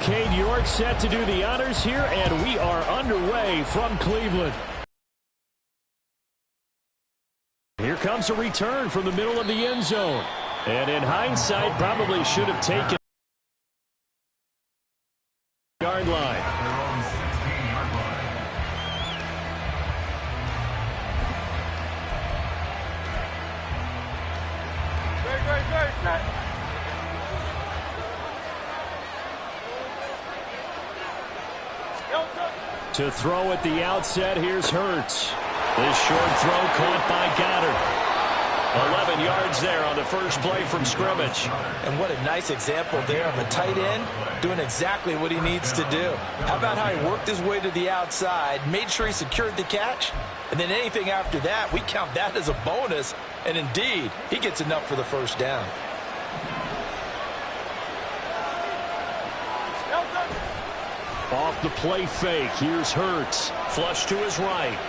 Cade, you're set to do the honors here, and we are underway from Cleveland. Here comes a return from the middle of the end zone. And in hindsight, probably should have taken the yard line. To throw at the outset, here's Hurts. This short throw caught by Goddard. 11 yards there on the first play from scrimmage. And what a nice example there of a tight end doing exactly what he needs to do. How about how he worked his way to the outside, made sure he secured the catch, and then anything after that, we count that as a bonus. And indeed, he gets enough for the first down. Off the play fake, here's Hurts. Flush to his right.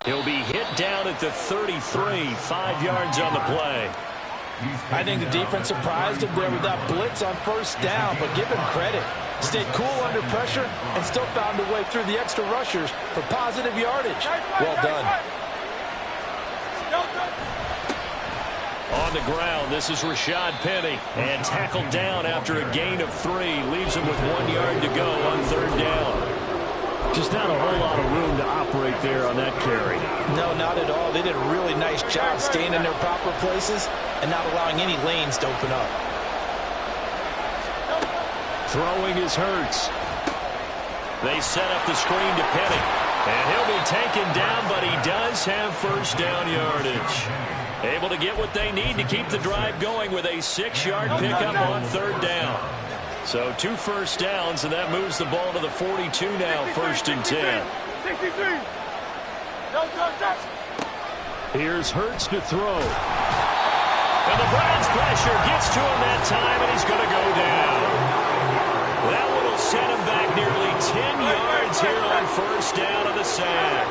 He'll be hit down at the 33, 5 yards on the play. I think the defense surprised him there with that blitz on first down, but give him credit. Stayed cool under pressure and still found a way through the extra rushers for positive yardage. Well done. On the ground, this is Rashad Penny. And tackled down after a gain of 3. Leaves him with 1 yard to go on third down. Just not a whole lot of room to operate there on that carry. No, not at all. They did a really nice job staying in their proper places and not allowing any lanes to open up. Throwing is Hurts. They set up the screen to Penny. And he'll be taken down, but he does have first down yardage. Able to get what they need to keep the drive going with a 6-yard pickup on third down. So 2 first downs, and that moves the ball to the 42 now, 1st and 10. Here's Hurts to throw. And the Browns pressure gets to him that time, and he's going to go down. That one will set him back nearly 10 yards here on first down of the sack.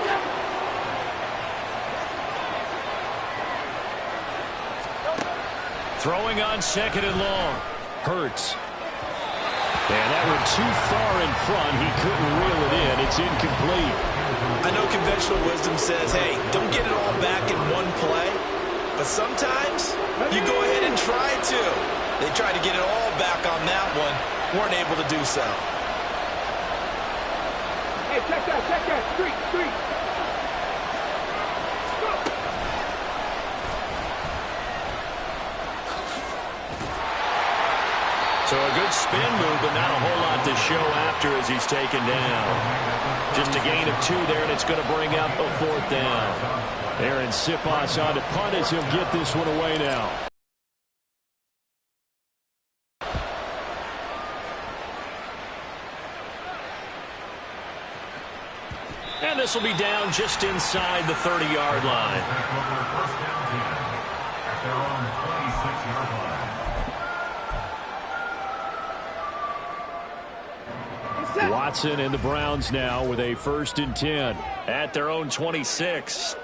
Throwing on 2nd and long. Hurts. And that one too far in front. He couldn't reel it in. It's incomplete. I know conventional wisdom says, hey, don't get it all back in one play. But sometimes you go ahead and try to. They tried to get it all back on that one. Weren't able to do so. Hey, check that. Street. So a good spin move, but not a whole lot to show after as he's taken down. Just a gain of 2 there, and it's going to bring up a 4th down. Aaron Siposs on to punt as he'll get this one away now. And this will be down just inside the 30-yard line. Watson and the Browns now with a 1st and 10 at their own 26.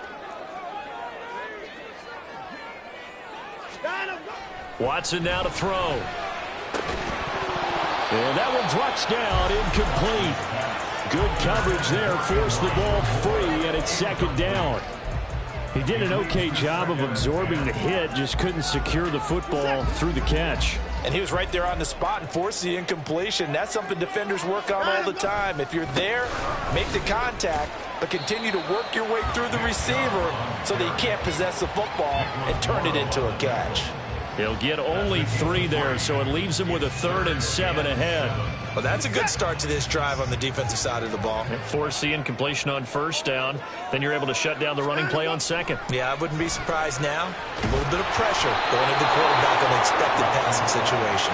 Watson now to throw. And that one drops down, incomplete. Good coverage there, forced the ball free, and it's 2nd down. He did an okay job of absorbing the hit, just couldn't secure the football through the catch. And he was right there on the spot and forced the incompletion. That's something defenders work on all the time. If you're there, make the contact, but continue to work your way through the receiver so that you can't possess the football and turn it into a catch. He'll get only 3 there, so it leaves him with a 3rd and 7 ahead. Well, that's a good start to this drive on the defensive side of the ball. Force the incompletion on first down. Then you're able to shut down the running play on 2nd. Yeah, I wouldn't be surprised now. A little bit of pressure going into the quarterback on an expected passing situation.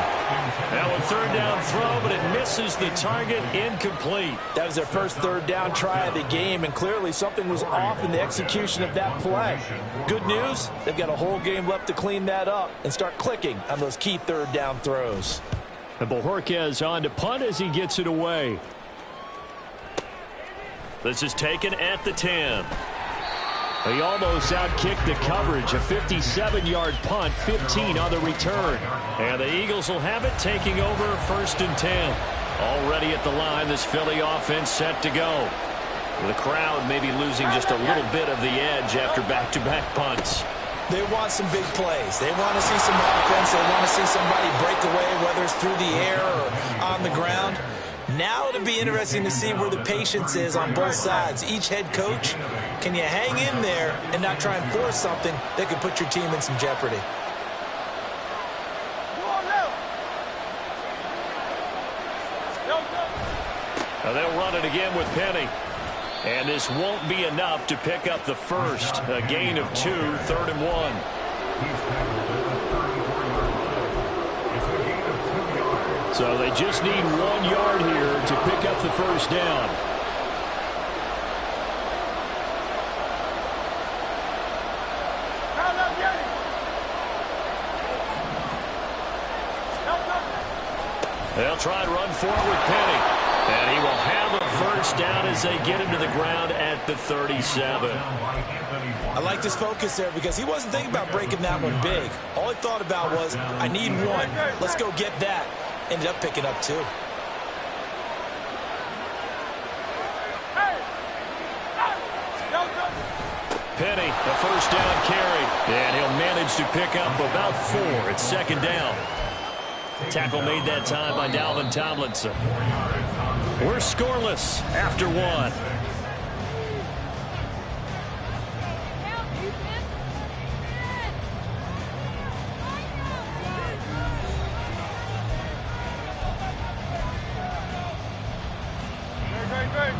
Now a 3rd down throw, but it misses the target, incomplete. That was their first 3rd down try of the game, and clearly something was off in the execution of that play. Good news, they've got a whole game left to clean that up and start clicking on those key 3rd down throws. And Bojorquez on to punt as he gets it away. This is taken at the 10. He almost outkicked the coverage. A 57-yard punt, 15 on the return. And the Eagles will have it, taking over 1st and 10. Already at the line, this Philly offense set to go. The crowd may be losing just a little bit of the edge after back-to-back punts. They want some big plays. They want to see some offense. They want to see somebody break away, whether it's through the air or on the ground. Now it'll be interesting to see where the patience is on both sides. Each head coach, can you hang in there and not try and force something that could put your team in some jeopardy? Now they'll run it again with Penny. And this won't be enough to pick up the first. A gain of 2, 3rd and 1. So they just need 1 yard here to pick up the first down. They'll try and run forward with Penny. And he will have a first down as they get him to the ground at the 37. I like this focus there because he wasn't thinking about breaking that one big. All he thought about was, I need 1. Let's go get that. Ended up picking up 2. Penny, a first down carry. And he'll manage to pick up about 4. It's 2nd down. Tackle made that time by Dalvin Tomlinson. We're scoreless after 1.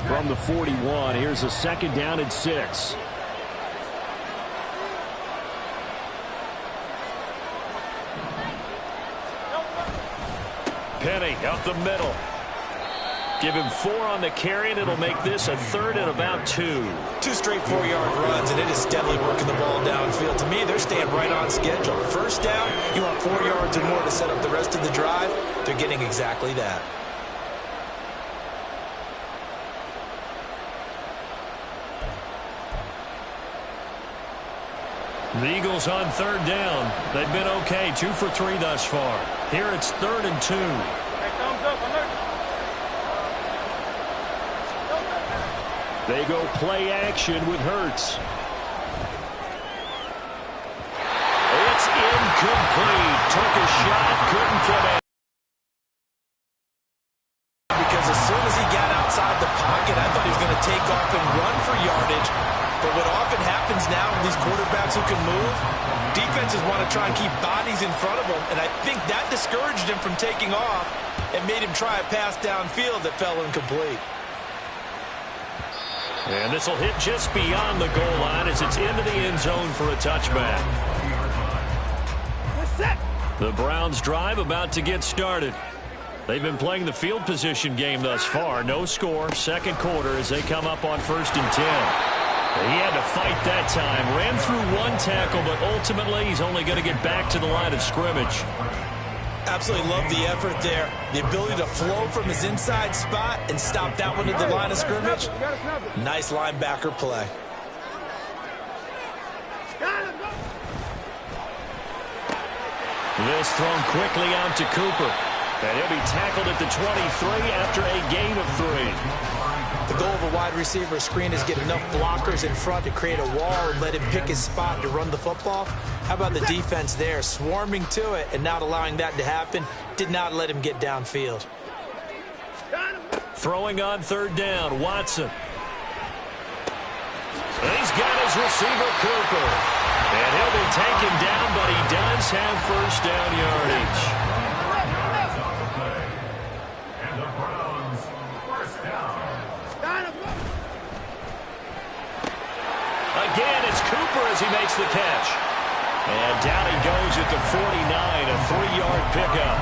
From the 41, here's a 2nd down and 6. Penny up the middle. Give him 4 on the carry, and it'll make this a 3rd and about 2. 2 straight 4-yard runs, and it is steadily working the ball downfield. To me, they're staying right on schedule. First down, you want 4 yards or more to set up the rest of the drive. They're getting exactly that. The Eagles on 3rd down. They've been okay, 2 for 3 thus far. Here it's 3rd and 2. Hey, thumbs up, alert. They go play action with Hurts. It's incomplete. Took a shot, couldn't connect. Because as soon as he got outside the pocket, I thought he was going to take off and run for yardage. But what often happens now with these quarterbacks who can move, defenses want to try and keep bodies in front of them, and I think that discouraged him from taking off and made him try a pass downfield that fell incomplete. And this will hit just beyond the goal line as it's into the end zone for a touchback. The Browns drive about to get started. They've been playing the field position game thus far. No score, 2nd quarter as they come up on 1st and 10. He had to fight that time. Ran through 1 tackle, but ultimately he's only going to get back to the line of scrimmage. Absolutely love the effort there. The ability to flow from his inside spot and stop that one at the line of scrimmage. Nice linebacker play. This thrown quickly out to Cooper. And he'll be tackled at the 23 after a gain of 3. The goal of a wide receiver screen is get enough blockers in front to create a wall and let him pick his spot to run the football. How about the defense there, swarming to it and not allowing that to happen? Did not let him get downfield. Throwing on 3rd down, Watson. And he's got his receiver, Cooper. And he'll be taken down, but he does have first down yardage. Again, it's Cooper as he makes the catch. And down he goes at the 49, a 3-yard pickup.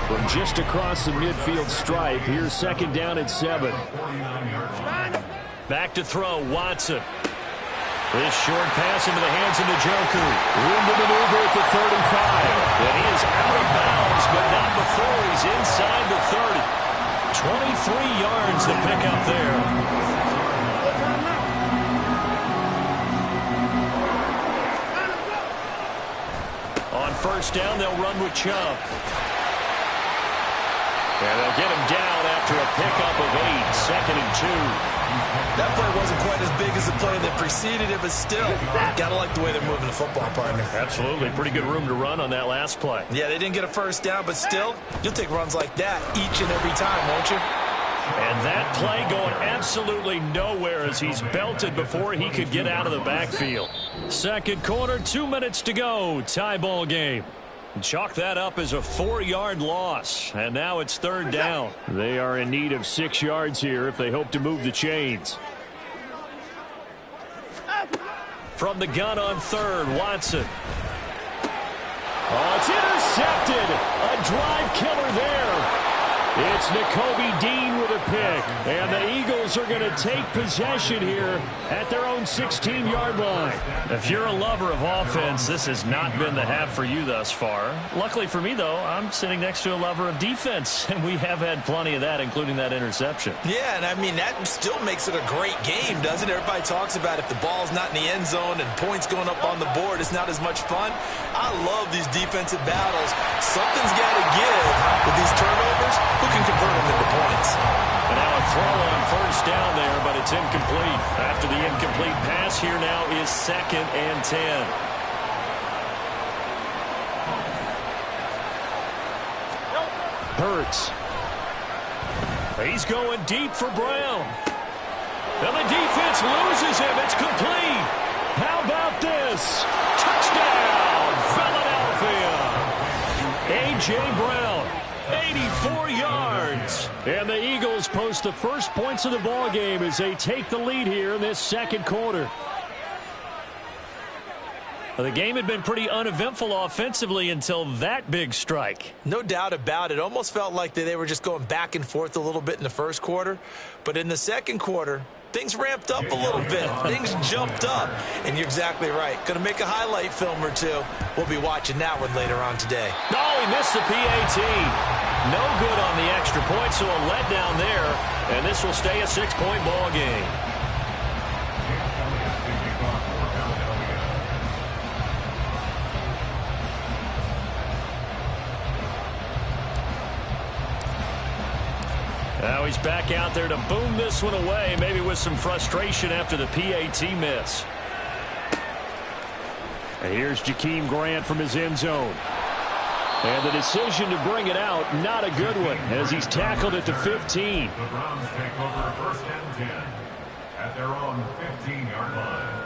From just across the midfield stripe, here's 2nd down and 7. Back to throw, Watson. This short pass into the hands of Njoku. Room to maneuver at the 35. And he is out of bounds, but not before he's inside the 30. 23 yards to pick up there. first down, they'll run with Chubb. And they'll get him down after a pickup of 8, 2nd and 2. That play wasn't quite as big as the play that preceded it, but still, got to like the way they're moving the football, partner. Absolutely. Pretty good room to run on that last play. Yeah, they didn't get a first down, but still, you'll take runs like that each and every time, won't you? And that play going absolutely nowhere as he's belted before he could get out of the backfield. Second quarter, 2 minutes to go. Tie ball game. Chalk that up as a 4-yard loss. And now it's third down. They are in need of 6 yards here if they hope to move the chains. From the gun on third, Watson. Oh, it's intercepted. A drive killer there. It's Nakobe Dean with a pick. And the Eagles are going to take possession here at their own 16-yard line. If you're a lover of offense, this has not been the half for you thus far. Luckily for me, though, I'm sitting next to a lover of defense, and we have had plenty of that, including that interception. Yeah, and I mean, that still makes it a great game, doesn't it? Everybody talks about if the ball's not in the end zone and points going up on the board, it's not as much fun. I love these defensive battles. Something's got to give with these turnovers. Who can convert them into points? And now a throw on first down there, but it's incomplete. After the incomplete pass, here now is 2nd and 10. Hurts. He's going deep for Brown. And the defense loses him. It's complete. How about this? Touchdown, Philadelphia. A.J. Brown, 84 yards. And the Eagles post the first points of the ball game as they take the lead here in this second quarter. Well, the game had been pretty uneventful offensively until that big strike. No doubt about it. Almost felt like they were just going back and forth a little bit in the first quarter. But in the second quarter, things ramped up a little bit. Things jumped up. And you're exactly right. Going to make a highlight film or two. We'll be watching that one later on today. Oh, he missed the PAT. No good on the extra point, so a letdown there. And this will stay a 6-point ball game. Now he's back out there to boom this one away, maybe with some frustration after the PAT miss. And here's Jakeem Grant from his end zone. And the decision to bring it out, not a good one, as he's tackled at the 15. The Browns take over 1st and 10 at their own 15-yard line.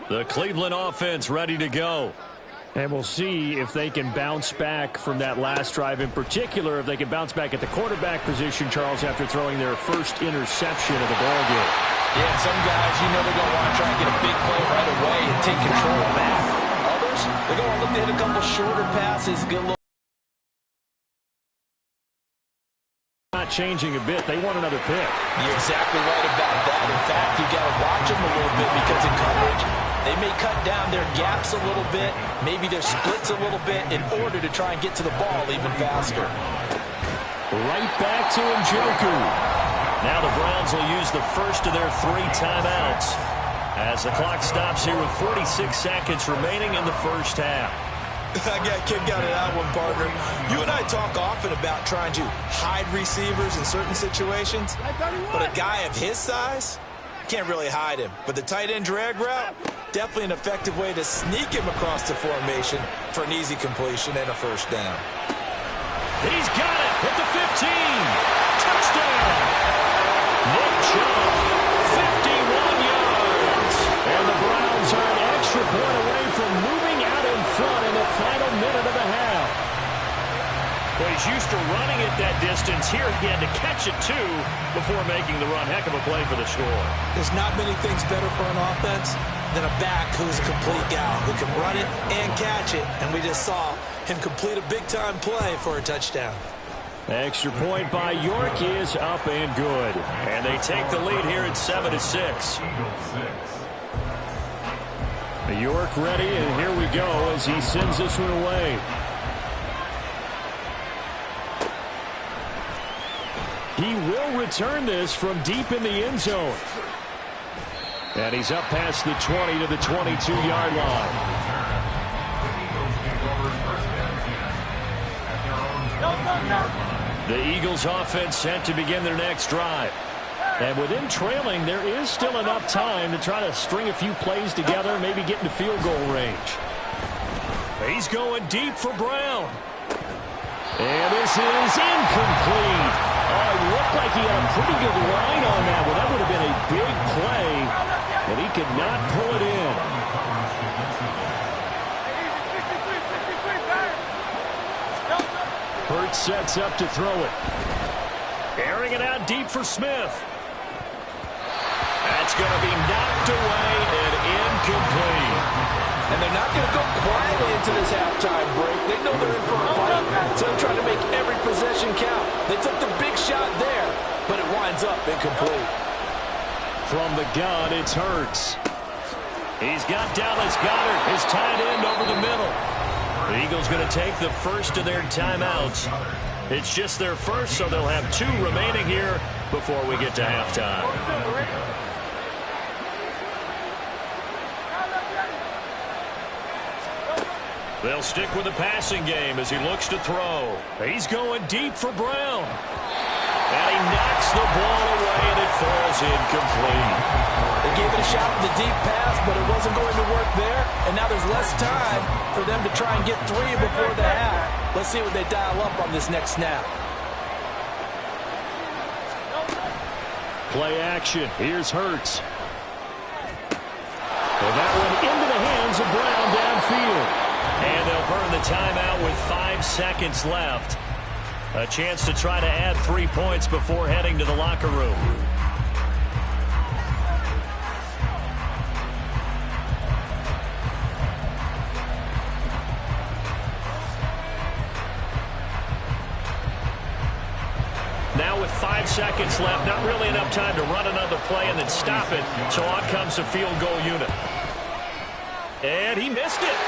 The Cleveland offense ready to go. And we'll see if they can bounce back from that last drive. In particular, if they can bounce back at the quarterback position, Charles, after throwing their first interception of the ball game. Yeah, some guys, you know they're going to want to try and get a big play right away and take control back. Others, they're going to look to hit a couple shorter passes, get a little. Not changing a bit. They want another pick. You're exactly right about that. In fact, you got to watch them a little bit because in coverage, they may cut down their gaps a little bit, maybe their splits a little bit in order to try and get to the ball even faster. Right back to Njoku. Now the Browns will use the first of their 3 timeouts as the clock stops here with 46 seconds remaining in the first half. I got kicked out of that one, partner. You and I talk often about trying to hide receivers in certain situations, but a guy of his size, can't really hide him. But the tight end drag route, definitely an effective way to sneak him across the formation for an easy completion and a first down. He's got it at the 15. Touchdown. Nick Chubb, 51 yards. And the Browns are an extra point away from moving out in front in the final minute of the half. Well, he's used to running it that distance. Here he had to catch it, too, before making the run. Heck of a play for the score. There's not many things better for an offense than a back who's a complete guy, who can run it and catch it. And we just saw him complete a big-time play for a touchdown. Extra point by York is up and good. And they take the lead here at 7-6. York ready, and here we go as he sends this one away. He will return this from deep in the end zone. And he's up past the 20 to the 22-yard line. The Eagles offense set to begin their next drive. And with him trailing, there is still enough time to try to string a few plays together, maybe get into field goal range. He's going deep for Brown. And this is incomplete. Oh, it looked like he had a pretty good line on that. Well, that would have been a big play, but he could not pull it in. Hurts sets up to throw it. Airing it out deep for Smith. That's going to be knocked away and incomplete. And they're not going to go quietly into this halftime break. They know they're in for a fight, so they're trying to make every possession count. They took the big shot there, but it winds up incomplete. From the gun, it's Hurts. He's got Dallas Goedert, his tight end, over the middle. The Eagles going to take the first of their timeouts. It's just their first, so they'll have 2 remaining here before we get to halftime. They'll stick with the passing game as he looks to throw. He's going deep for Brown. And he knocks the ball away, and it falls incomplete. They gave it a shot with the deep pass, but it wasn't going to work there. And now there's less time for them to try and get 3 before the half. Let's see what they dial up on this next snap. Play action. Here's Hurts. And that one into the hands of Brown downfield. And they'll burn the timeout with 5 seconds left. A chance to try to add 3 points before heading to the locker room. Now with 5 seconds left, not really enough time to run another play and then stop it. So on comes the field goal unit. And he missed it.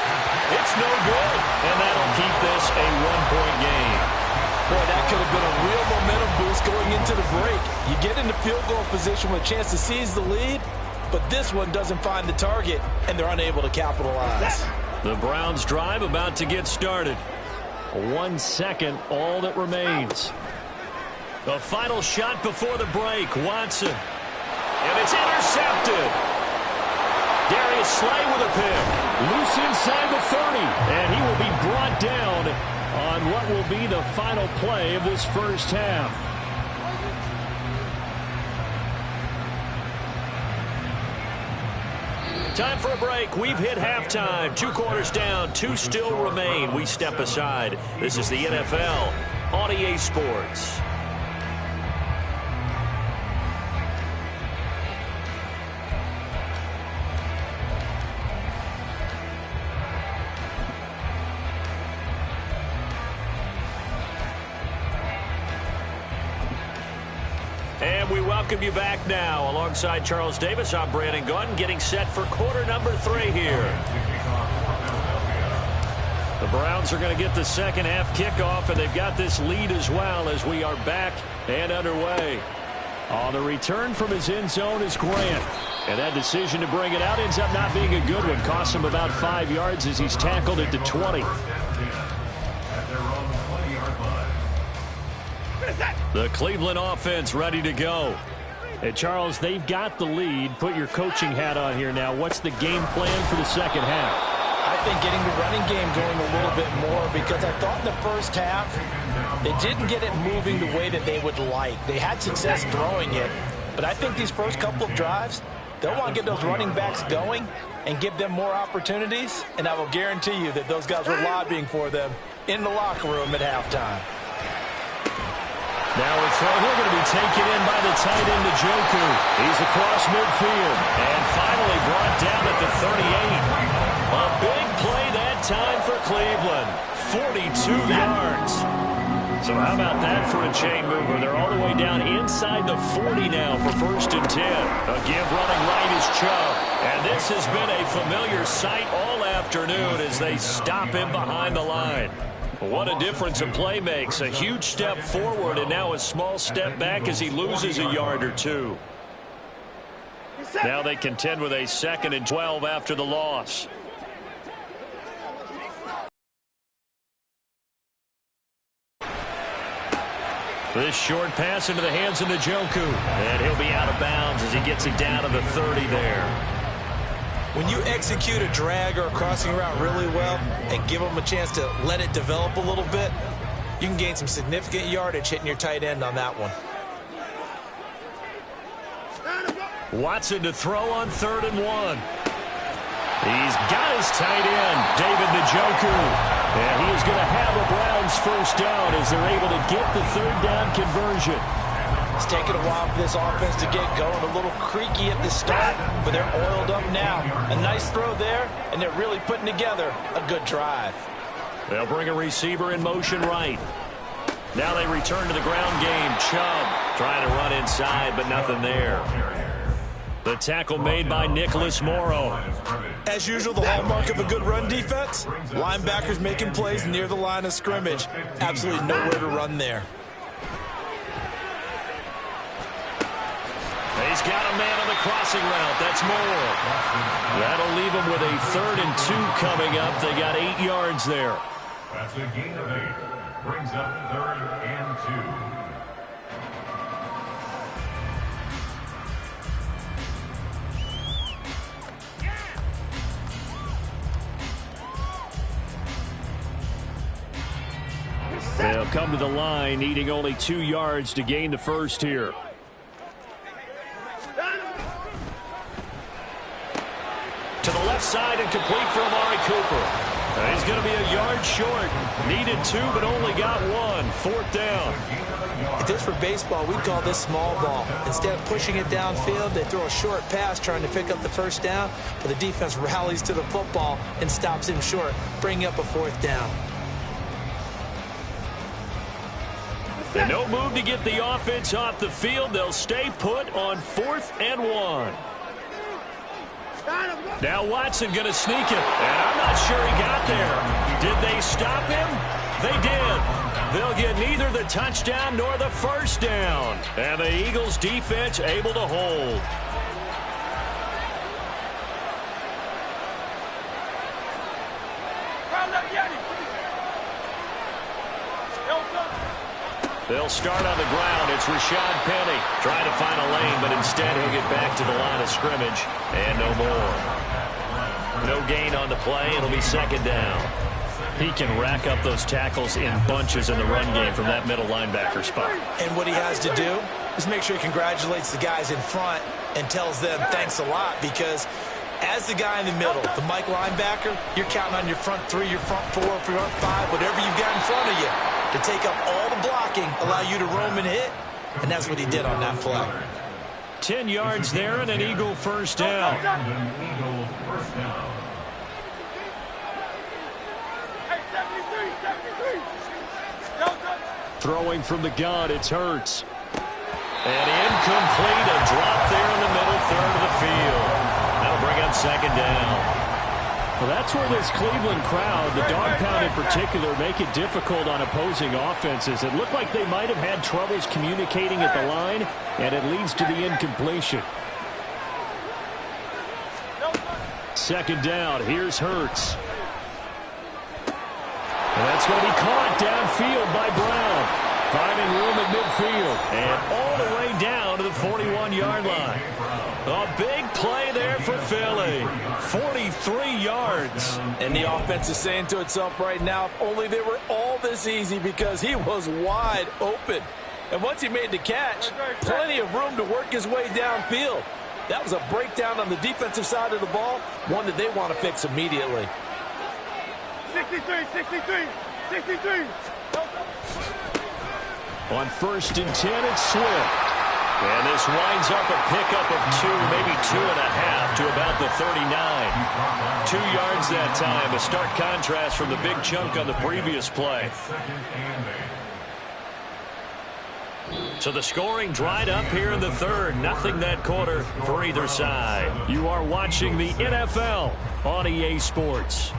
It's no good. And that'll keep this a 1-point game. Boy, that could have been a real momentum boost going into the break. You get into field goal position with a chance to seize the lead, but this one doesn't find the target, and they're unable to capitalize. The Browns' drive about to get started. 1 second, all that remains. The final shot before the break, Watson. And it's intercepted. Darius Slay with a pick. Loose inside the 30. And he will be brought down on what will be the final play of this first half. Time for a break. We've hit halftime. 2 quarters down. 2 still remain. We step aside. This is the NFL on EA Sports. And we welcome you back now. Alongside Charles Davis, I'm Brandon Gaudin, getting set for quarter number 3 here. The Browns are going to get the second half kickoff, and they've got this lead as well as we are back and underway. On the return from his end zone is Grant. And that decision to bring it out ends up not being a good one. Costs him about 5 yards as he's tackled at the 20. The Cleveland offense ready to go. And Charles, they've got the lead. Put your coaching hat on here now. What's the game plan for the second half? I think getting the running game going a little bit more, because I thought in the first half they didn't get it moving the way that they would like. They had success throwing it, but I think these first couple of drives, they'll want to get those running backs going and give them more opportunities, and I will guarantee you that those guys were lobbying for them in the locker room at halftime. Now a throw here going to be taken in by the tight end, Njoku. He's across midfield and finally brought down at the 38. A big play that time for Cleveland. 42 yards. So how about that for a chain mover? They're all the way down inside the 40 now for 1st and 10. A give running right is Chubb. And this has been a familiar sight all afternoon as they stop him behind the line. What a difference a play makes. A huge step forward and now a small step back as he loses a yard or 2. Now they contend with a 2nd and 12 after the loss. This short pass into the hands of Njoku. And he'll be out of bounds as he gets it down to the 30 there. When you execute a drag or a crossing route really well and give them a chance to let it develop a little bit, you can gain some significant yardage hitting your tight end on that one. Watson to throw on 3rd and 1. He's got his tight end, David Njoku. And he is going to have a Browns first down as they're able to get the 3rd down conversion. It's taken a while for this offense to get going. A little creaky at the start, but they're oiled up now. A nice throw there, and they're really putting together a good drive. They'll bring a receiver in motion right. Now they return to the ground game. Chubb trying to run inside, but nothing there. The tackle made by Nicholas Morrow. As usual, the hallmark of a good run defense, linebackers making plays near the line of scrimmage. Absolutely nowhere to run there. He's got a man on the crossing route. That's Morrow. That'll leave him with a 3rd and 2 coming up. They got 8 yards there. That's a gain of 8. Brings up 3rd and 2. They'll come to the line, needing only 2 yards to gain the first here. To the left side and complete for Amari Cooper. He's going to be a yard short. Needed 2, but only got 1. 4th down. If this were baseball, we'd call this small ball. Instead of pushing it downfield, they throw a short pass trying to pick up the first down, but the defense rallies to the football and stops him short, bringing up a 4th down. And no move to get the offense off the field. They'll stay put on 4th and 1. Now Watson going to sneak it. And I'm not sure he got there. Did they stop him? They did. They'll get neither the touchdown nor the first down. And the Eagles defense able to hold. They'll start on the ground. It's Rashad Penny trying to find a lane, but instead he'll get back to the line of scrimmage. And no more. No gain on the play. It'll be 2nd down. He can rack up those tackles in bunches in the run game from that middle linebacker spot. And what he has to do is make sure he congratulates the guys in front and tells them thanks a lot, because as the guy in the middle, the Mike linebacker, you're counting on your front 3, your front 4, front 5, whatever you've got in front of you to take up all the blocking, allow you to roam and hit, and that's what he did on that play. 10 yards there and an Eagle first down. Throwing from the gun, it's Hurts. And incomplete, a drop there in the middle 3rd of the field. That'll bring up 2nd down. Well, that's where this Cleveland crowd, the dog pound in particular, make it difficult on opposing offenses. It looked like they might have had troubles communicating at the line, and it leads to the incompletion. 2nd down. Here's Hurts. And that's going to be caught downfield by Brown. Finding room at midfield. And all the way down to the 41-yard line. A big play there for Philly. 43 yards. And the offense is saying to itself right now, if only they were all this easy, because he was wide open. And once he made the catch, plenty of room to work his way downfield. That was a breakdown on the defensive side of the ball, one that they want to fix immediately. 63, 63, 63. On 1st and 10, it's Swift. And this winds up a pickup of 2, maybe 2.5 to about the 39. 2 yards that time, a stark contrast from the big chunk on the previous play. So the scoring dried up here in the 3rd. Nothing that quarter for either side. You are watching the NFL on EA Sports.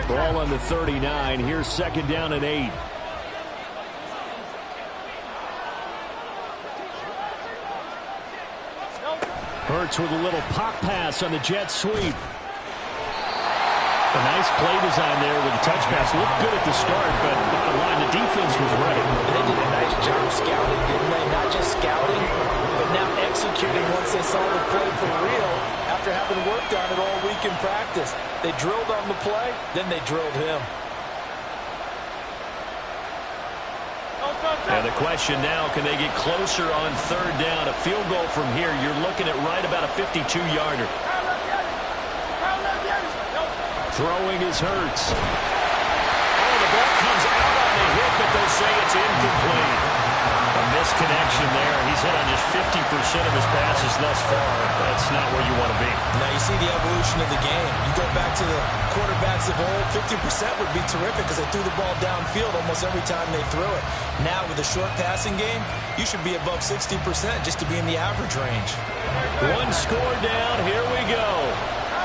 Ball on the 39. Here's second down and 8. Hurts with a little pop pass on the jet sweep. A nice play design there with the touch pass. Looked good at the start, but bottom line, the defense was ready. They did a nice job scouting, didn't they? Not just scouting, but now executing once they saw the play for real after having worked on it all week in practice. They drilled on the play, then they drilled him. And the question now, can they get closer on third down? A field goal from here, you're looking at right about a 52-yarder. Throwing is Hurts. Oh, the ball comes out on the hit, but they'll say it's incomplete. A misconnection there. He's hit on just 50% of his passes thus far. That's not where you want to be. Now you see the evolution of the game. You go back to the quarterbacks of old, 50% would be terrific because they threw the ball downfield almost every time they threw it. Now with the short passing game, you should be above 60% just to be in the average range. One score down. Here we go.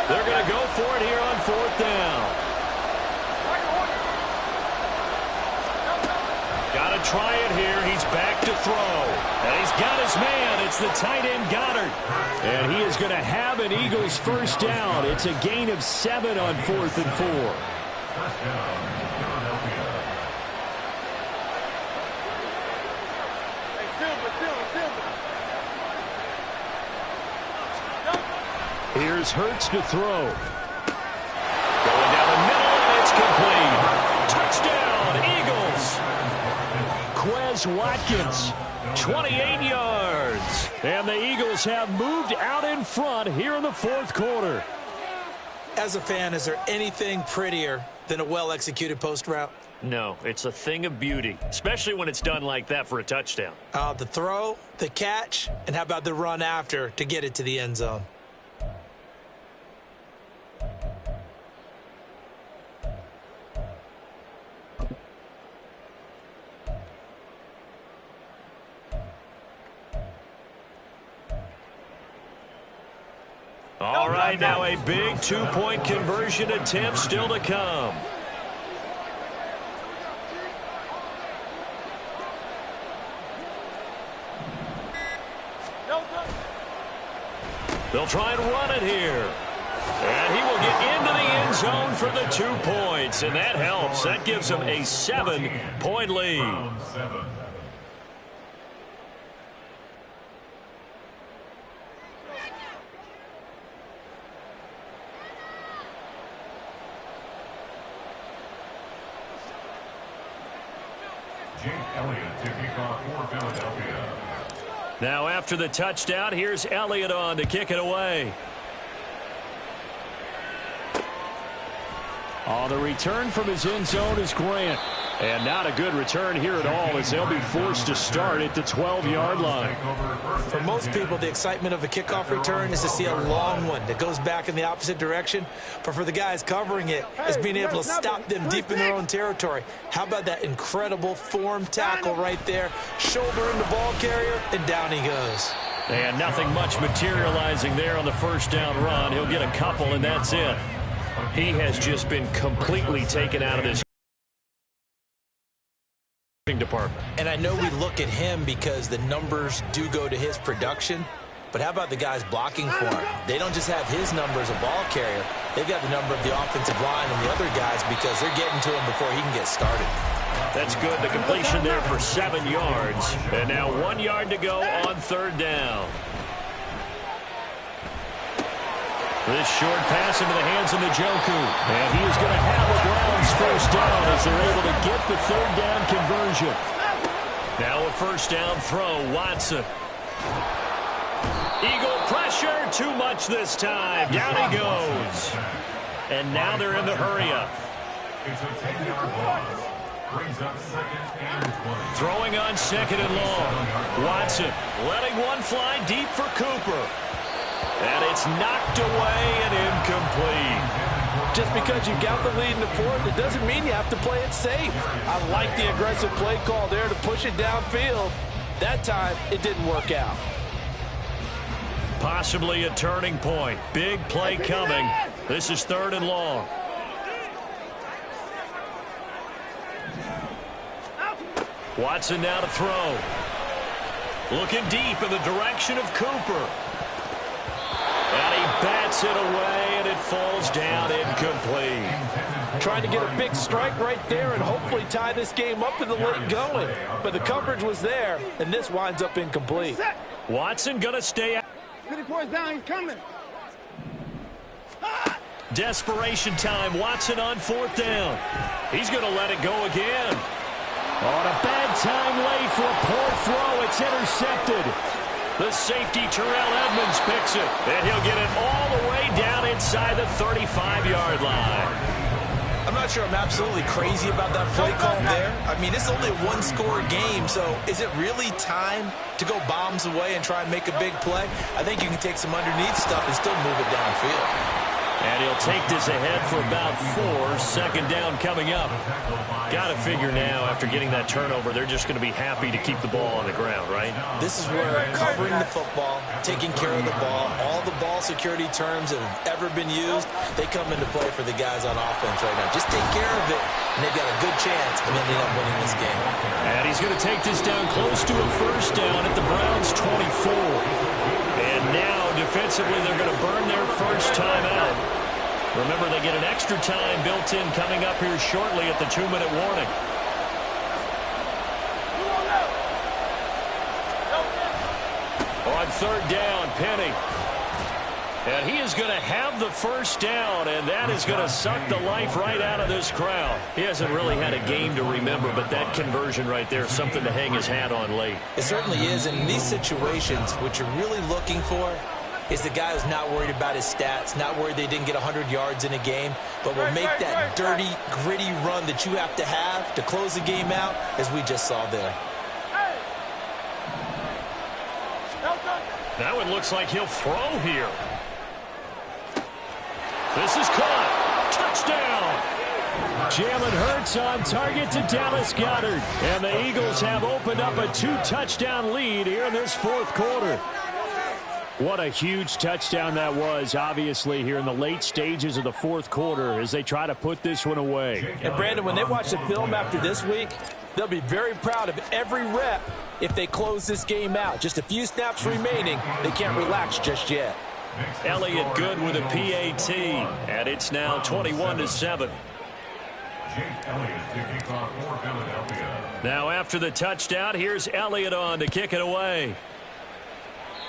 They're going to go for it here on fourth down. Got to try it here. He's back to throw. And he's got his man. It's the tight end Goddard. And he is going to have an Eagles first down. It's a gain of 7 on 4th and 4. First down, Philadelphia. Here's Hurts to throw. Going down the middle, and it's complete. Touchdown, Eagles. Quez Watkins, 28 yards. And the Eagles have moved out in front here in the fourth quarter. As a fan, is there anything prettier than a well-executed post route? No, it's a thing of beauty, especially when it's done like that for a touchdown. The throw, the catch, and how about the run after to get it to the end zone? All right, now a big two-point conversion attempt still to come. They'll try and run it here. And he will get into the end zone for the 2 points, and that helps. That gives him a 7-point lead. Jake Elliott to kick off for Philadelphia. Now after the touchdown, here's Elliott on to kick it away. On the return from his end zone is Grant. And not a good return here at all as they'll be forced to start at the 12-yard line. For most people, the excitement of a kickoff return is to see a long one that goes back in the opposite direction. But for the guys covering it, it's being able to stop them deep in their own territory. How about that incredible form tackle right there? Shouldering the ball carrier, and down he goes. And nothing much materializing there on the first down run. He'll get a couple, and that's it. He has just been completely taken out of this department. And I know we look at him because the numbers do go to his production, but how about the guys blocking for him? They don't just have his number as a ball carrier. They've got the number of the offensive line and the other guys because they're getting to him before he can get started. That's good. The completion there for 7 yards. And now 1 yard to go on third down. This short pass into the hands of Njoku. And he is going to have the Browns first down as they're able to get the third down conversion. Now a first down throw, Watson. Eagle pressure, too much this time. Down he goes. And now they're in the hurry-up. It's a 10-yard loss. Brings up second and 20. Throwing on second and long. Watson letting one fly deep for Cooper. And it's knocked away and incomplete. Just because you got the lead in the fourth, it doesn't mean you have to play it safe. I like the aggressive play call there to push it downfield. That time, it didn't work out. Possibly a turning point. Big play coming. This is third and long. Watson now to throw. Looking deep in the direction of Cooper. And he bats it away, and it falls down incomplete. Trying to get a big strike right there and hopefully tie this game up in the late going. But the coverage was there, and this winds up incomplete. Watson going to stay out. 50 points down, he's coming. Desperation time. Watson on 4th down. He's going to let it go again. On a bad time late for a poor throw. It's intercepted. The safety, Terrell Edmonds, picks it. And he'll get it all the way down inside the 35-yard line. I'm not sure I'm absolutely crazy about that play call there. I mean, it's only a one-score game, so is it really time to go bombs away and try and make a big play? I think you can take some underneath stuff and still move it downfield. And he'll take this ahead for about 4. 2nd down coming up. Got to figure now, after getting that turnover, they're just going to be happy to keep the ball on the ground, right? This is where covering the football, taking care of the ball, all the ball security terms that have ever been used, they come into play for the guys on offense right now. Just take care of it, and they've got a good chance of ending up winning this game. And he's going to take this down close to a 1st down at the Browns' 24. And now, defensively, they're going to burn their first time out. Remember, they get an extra time built in coming up here shortly at the 2-minute warning. On 3rd down, Penny. And he is going to have the 1st down, and that is going to suck the life right out of this crowd. He hasn't really had a game to remember, but that conversion right there is something to hang his hat on late. It certainly is. And in these situations, what you're really looking for is the guy who's not worried about his stats, not worried they didn't get 100 yards in a game, but will make that dirty, gritty run that you have to close the game out, as we just saw there. That one looks like he'll throw here. This is caught. Touchdown. Jalen Hurts on target to Dallas Goedert. And the Eagles have opened up a 2-touchdown lead here in this 4th quarter. What a huge touchdown that was, obviously, here in the late stages of the 4th quarter as they try to put this one away. And, Brandon, when they watch the film after this week, they'll be very proud of every rep if they close this game out. Just a few snaps remaining. They can't relax just yet. Elliott good with a PAT, and it's now 21-7. Now after the touchdown, here's Elliott on to kick it away.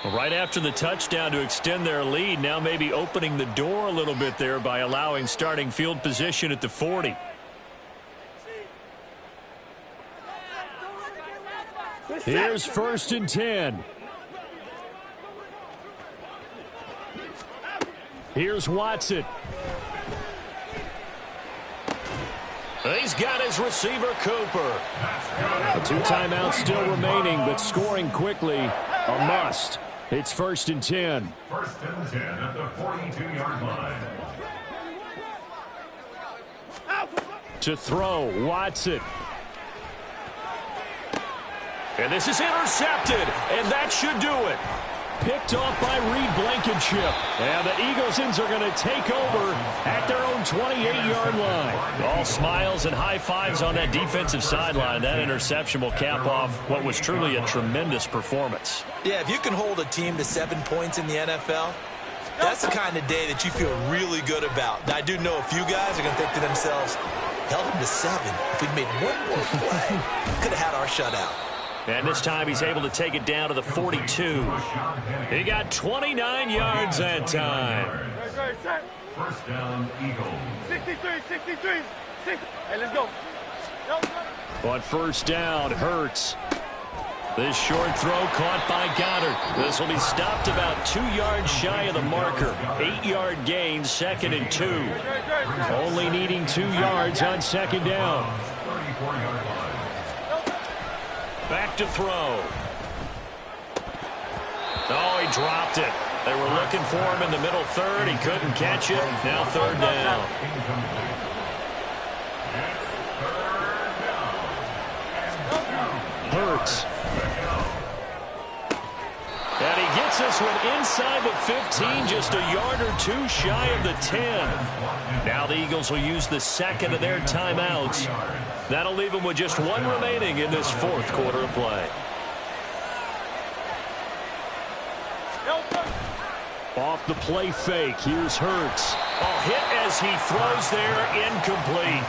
Right after the touchdown to extend their lead, now maybe opening the door a little bit there by allowing starting field position at the 40. Here's 1st and 10. Here's Watson. He's got his receiver, Cooper. 2 timeouts still remaining, but scoring quickly, a must. It's 1st and 10. 1st and 10 at the 42-yard line. To throw, Watson. And this is intercepted, and that should do it. Picked off by Reed Blankenship. And the Eaglesons are going to take over at their own 28-yard line. All smiles and high fives on that defensive sideline. That interception will cap off what was truly a tremendous performance. Yeah, if you can hold a team to 7 points in the NFL, that's the kind of day that you feel really good about. Now, I do know a few guys are going to think to themselves, held him to 7. If we'd made one more play, could have had our shutout. And this time he's able to take it down to the 42. He got 29 yards that time. 1st down, Eagles. 63, 63. Hey, let's go. On 1st down, Hurts. This short throw caught by Goddard. This will be stopped about 2 yards shy of the marker. 8-yard gain, 2nd and 2. Only needing 2 yards on 2nd down. 34-yard line. Back to throw. Oh, he dropped it. They were looking for him in the middle 3rd. He couldn't catch it. Now 3rd down. Hurts. And he gets this one inside the 15, just a yard or 2 shy of the 10. Now Now the Eagles will use the second of their timeouts. That'll leave them with just one remaining in this fourth quarter of play. Off the play fake, here's Hurts. Oh, hit as he throws there, incomplete.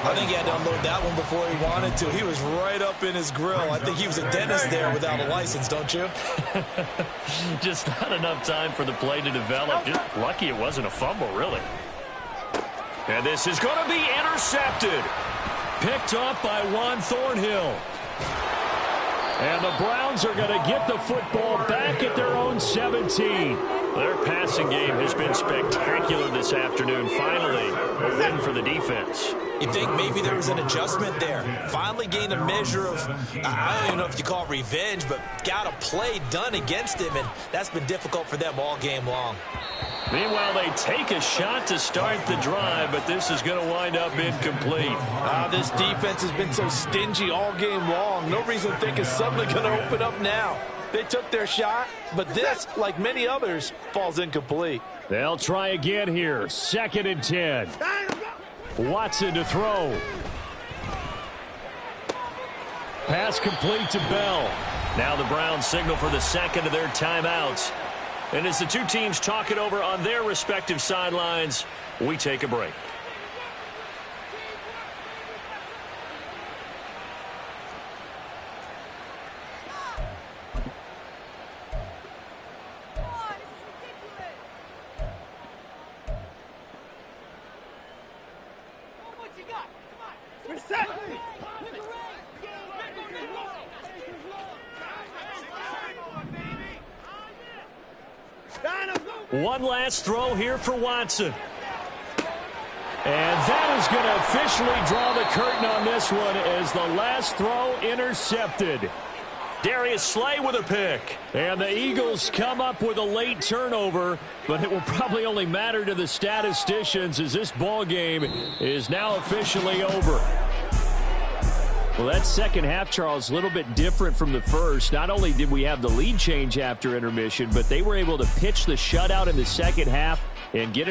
I think he had to unload that one before he wanted to. He was right up in his grill. I think he was a dentist there without a license, don't you? Just not enough time for the play to develop. Just lucky it wasn't a fumble, really. And this is going to be intercepted. Picked up by Juan Thornhill. And the Browns are going to get the football back at their own 17. Their passing game has been spectacular this afternoon. Finally, a win for the defense. You think maybe there was an adjustment there. Finally gained a measure of, I don't even know if you call it revenge, but got a play done against him, and that's been difficult for them all game long. Meanwhile, they take a shot to start the drive, but this is going to wind up incomplete. This defense has been so stingy all game long. No reason to think it's suddenly going to open up now. They took their shot, but this, like many others, falls incomplete. They'll try again here. 2nd and 10. Watson to throw. Pass complete to Bell. Now the Browns signal for the second of their timeouts. And as the two teams talk it over on their respective sidelines, we take a break. One last throw here for Watson. And that is going to officially draw the curtain on this one as the last throw intercepted. Darius Slay with a pick. And the Eagles come up with a late turnover, but it will probably only matter to the statisticians as this ball game is now officially over. Well, that second half, Charles, a little bit different from the first. Not only did we have the lead change after intermission, but they were able to pitch the shutout in the second half and get it.